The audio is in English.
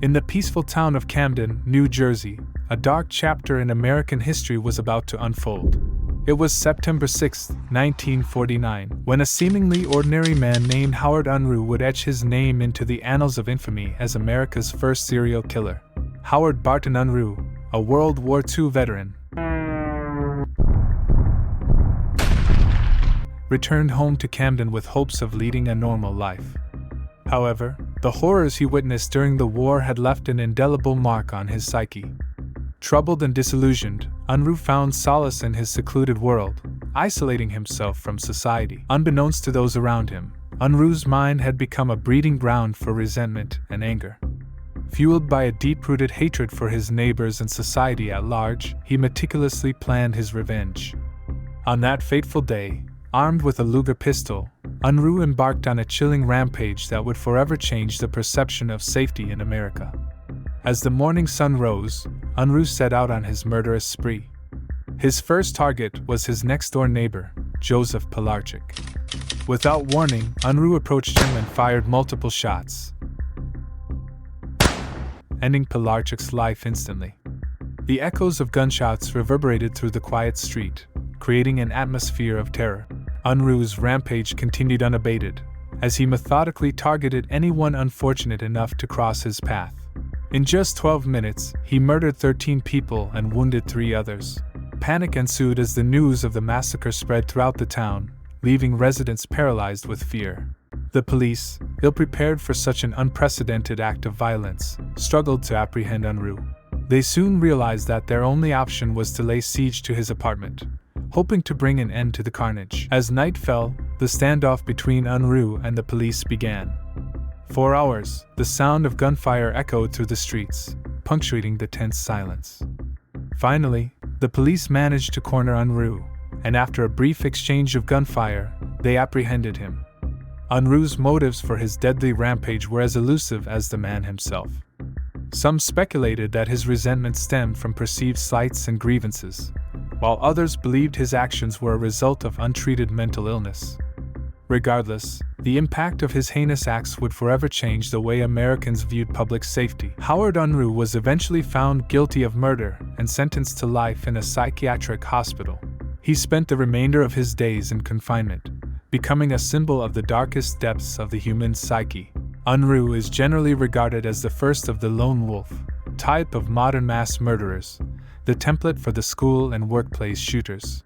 In the peaceful town of Camden, New Jersey, a dark chapter in American history was about to unfold. It was September 6, 1949, when a seemingly ordinary man named Howard Unruh would etch his name into the annals of infamy as America's first serial killer. Howard Barton Unruh, a World War II veteran, returned home to Camden with hopes of leading a normal life. However, the horrors he witnessed during the war had left an indelible mark on his psyche. Troubled and disillusioned, Unruh found solace in his secluded world, isolating himself from society. Unbeknownst to those around him, Unruh's mind had become a breeding ground for resentment and anger. Fueled by a deep-rooted hatred for his neighbors and society at large, he meticulously planned his revenge. On that fateful day, armed with a Luger pistol, Unruh embarked on a chilling rampage that would forever change the perception of safety in America. As the morning sun rose, Unruh set out on his murderous spree. His first target was his next-door neighbor, Joseph Pilarchik. Without warning, Unruh approached him and fired multiple shots, ending Pilarchik's life instantly. The echoes of gunshots reverberated through the quiet street, creating an atmosphere of terror. Unruh's rampage continued unabated, as he methodically targeted anyone unfortunate enough to cross his path. In just 12 minutes, he murdered 13 people and wounded 3 others. Panic ensued as the news of the massacre spread throughout the town, leaving residents paralyzed with fear. The police, ill-prepared for such an unprecedented act of violence, struggled to apprehend Unruh. They soon realized that their only option was to lay siege to his apartment, hoping to bring an end to the carnage. As night fell, the standoff between Unruh and the police began. For hours, the sound of gunfire echoed through the streets, punctuating the tense silence. Finally, the police managed to corner Unruh, and after a brief exchange of gunfire, they apprehended him. Unruh's motives for his deadly rampage were as elusive as the man himself. Some speculated that his resentment stemmed from perceived slights and grievances, while others believed his actions were a result of untreated mental illness. Regardless, the impact of his heinous acts would forever change the way Americans viewed public safety. Howard Unruh was eventually found guilty of murder and sentenced to life in a psychiatric hospital. He spent the remainder of his days in confinement, becoming a symbol of the darkest depths of the human psyche. Unruh is generally regarded as the first of the lone wolf type of modern mass murderers, the template for the school and workplace shooters.